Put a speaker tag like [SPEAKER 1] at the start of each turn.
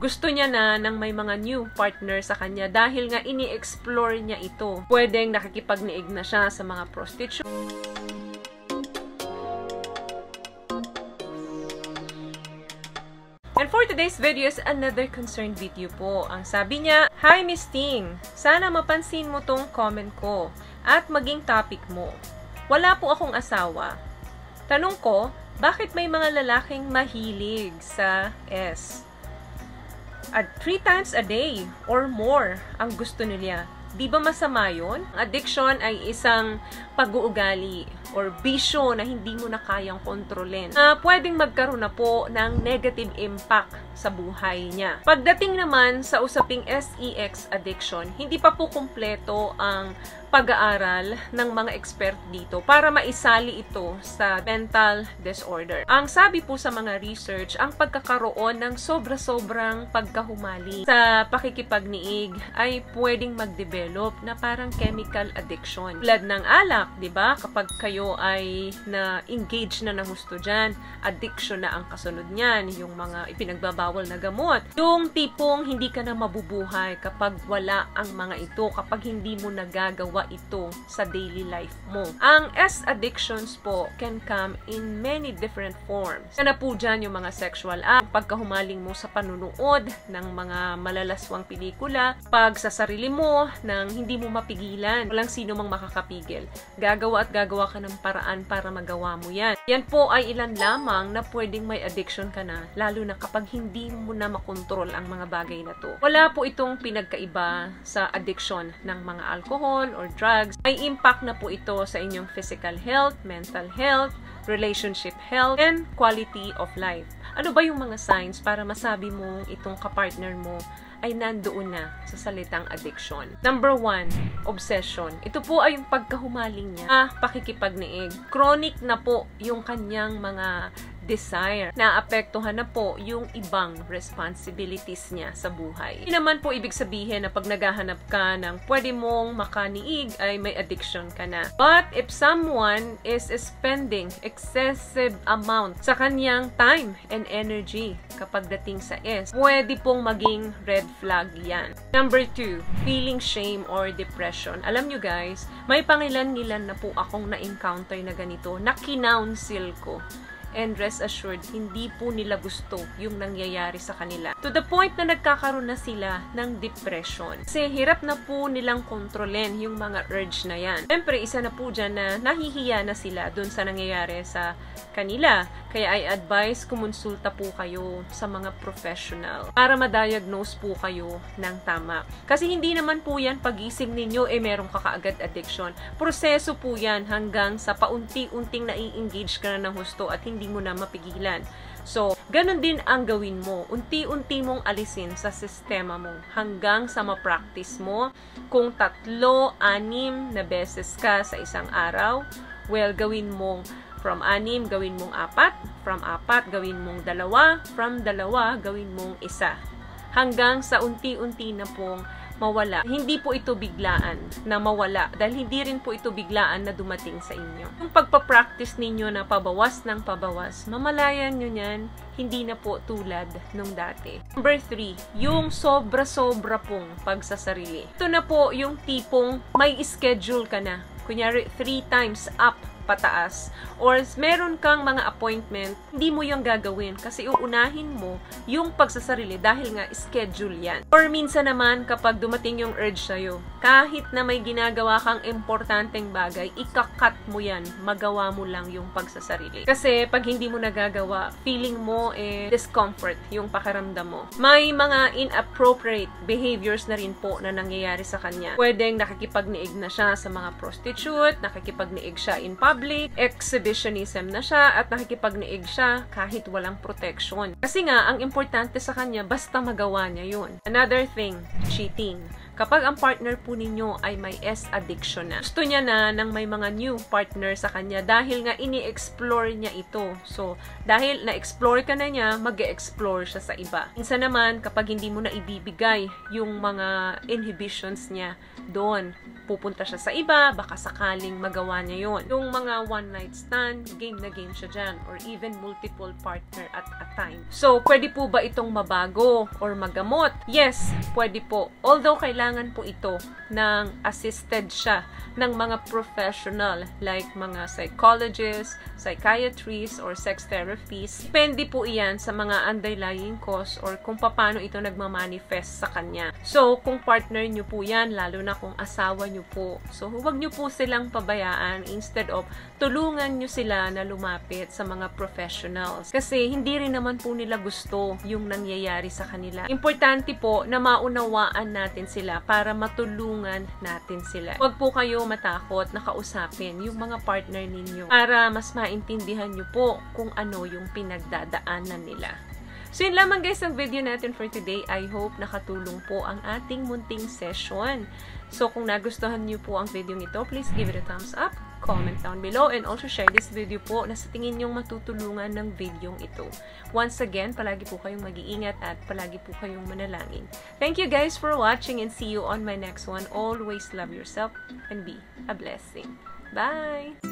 [SPEAKER 1] Gusto niya na ng may mga new partner sa kanya dahil nga ini-explore niya ito. Pwedeng nakikipagniig na siya sa mga prostitute. And for today's video is another concerned video po. Ang sabi niya, "Hi Miss Ting, sana mapansin mo tong comment ko at maging topic mo. Wala po akong asawa. Tanong ko, bakit may mga lalaking mahilig sa S? At 3 times a day or more ang gusto nila. Di ba masama yun? Addiction ay isang pag-uugali or bisyo na hindi mo na kayang kontrolin. Pwedeng magkaroon na po ng negative impact sa buhay niya. Pagdating naman sa usaping sex addiction, hindi pa po kumpleto ang pag-aaral ng mga expert dito para maisali ito sa mental disorder. Ang sabi po sa mga research, ang pagkakaroon ng sobra-sobrang pagkahumali sa pakikipagniig ay pwedeng mag-develop na parang chemical addiction. Tulad ng alak, di ba? Kapag kayo ay na-engage na ng gusto dyan, addiction na ang kasunod niyan, yung mga ipinagbabawal na gamot. Yung tipong hindi ka na mabubuhay kapag wala ang mga ito, kapag hindi mo nagagawa ito sa daily life mo. Ang S addictions po can come in many different forms. Kana po dyan yung mga sexual act, pagkahumaling mo sa panunood ng mga malalaswang pelikula, pag sa sarili mo nang hindi mo mapigilan, walang sino mang makakapigil. Gagawa at gagawa ka ng paraan para magawa mo yan. Yan po ay ilan lamang na pwedeng may addiction ka na, lalo na kapag hindi mo na makontrol ang mga bagay na to. Wala po itong pinagkaiba sa addiction ng mga alcohol or drugs. May impact na po ito sa inyong physical health, mental health, relationship health, and quality of life. Ano ba yung mga signs para masabi mo itong kapartner mo ay nandoon na sa salitang addiction? Number 1, obsession. Ito po ay yung pagkahumaling niya pakikipagniig. Chronic na po yung kanyang mga desire. Naapektuhan na po yung ibang responsibilities niya sa buhay. Hindi naman po ibig sabihin na pag naghahanap ka ng pwede mong makaniig ay may addiction ka na. But if someone is spending excessive amount sa kanyang time and energy kapag dating sa S, pwede pong maging red flag yan. Number 2, feeling shame or depression. Alam nyo guys, may pangilan-ngilan na po akong na-encounter na ganito, na kinounsel ko. And rest assured, hindi po nila gusto yung nangyayari sa kanila. To the point na nagkakaroon na sila ng depression. Kasi hirap na po nilang kontrolin yung mga urge na yan. Siyempre, isa na po dyan na nahihiya na sila dun sa nangyayari sa kanila. Kaya I advise kumonsulta po kayo sa mga professional para ma-diagnose po kayo ng tama. Kasi hindi naman po yan pagising ninyo meron ka kaagad addiction. Proseso po yan hanggang sa paunti-unting nai-engage ka na ng husto at hindi mo na mapigilan. So, ganun din ang gawin mo. Unti-unti mong alisin sa sistema mo hanggang sa ma-practice mo. Kung 3, 6 na beses ka sa isang araw, well, gawin mong from 6, gawin mong 4, from 4, gawin mong 2, from 2, gawin mong 1. Hanggang sa unti-unti na pong mawala. Hindi po ito biglaan na mawala dahil hindi rin po ito biglaan na dumating sa inyo. Yung pagpapractice ninyo na pabawas ng pabawas, mamalayan nyo yan, hindi na po tulad nung dati. Number 3, yung sobra-sobra pong pagsasarili. Ito na po yung tipong may schedule ka na. Kunyari, 3 times up pataas or meron kang mga appointment, hindi mo yung gagawin kasi uunahin mo yung pagsasarili dahil nga schedule yan. Or minsan naman kapag dumating yung urge sa'yo, kahit na may ginagawa kang importanteng bagay, ikakat mo yan, magawa mo lang yung pagsasarili. Kasi pag hindi mo nagagawa, feeling mo discomfort yung pakiramdam mo. May mga inappropriate behaviors na rin po na nangyayari sa kanya. Pwedeng nakikipagniig na siya sa mga prostitute, nakikipagniig siya in public, exhibitionism na siya, at nakikipagniig siya kahit walang protection. Kasi nga, ang importante sa kanya, basta magawa niya yun. Another thing, cheating. Kapag ang partner po ninyo ay may S addiction na, gusto niya na ng may mga new partner sa kanya dahil nga ini-explore niya ito. So, dahil na-explore ka na niya, mag-e-explore siya sa iba. Minsan naman, kapag hindi mo na ibibigay yung mga inhibitions niya doon, pupunta siya sa iba, baka sakaling magawa niya yon. Yung mga one night stand, game na game siya dyan, or even multiple partner at a time. So, pwede po ba itong mabago or magamot? Yes, pwede po. Although, kailangan po ito ng assisted siya ng mga professional like mga psychologists, psychiatrists, or sex therapists. Depende po iyan sa mga underlying cause or kung paano ito nagmamanifest sa kanya. So, kung partner nyo po yan, lalo na kung asawa nyo po, so huwag nyo po silang pabayaan, instead of tulungan nyo sila na lumapit sa mga professionals. Kasi hindi rin naman po nila gusto yung nangyayari sa kanila. Importante po na maunawaan natin sila para matulungan natin sila. Huwag po kayo matakot na kausapin yung mga partner ninyo para mas maintindihan nyo po kung ano yung pinagdadaanan nila. So yun lamang guys ang video natin for today. I hope nakatulong po ang ating munting session. So kung nagustuhan niyo po ang video ito, please give it a thumbs up, comment down below, and also share this video po na sa tingin niyong matutulungan ng video ito. Once again, palagi po kayong mag-iingat at palagi po kayong manalangin. Thank you guys for watching and see you on my next one. Always love yourself and be a blessing. Bye!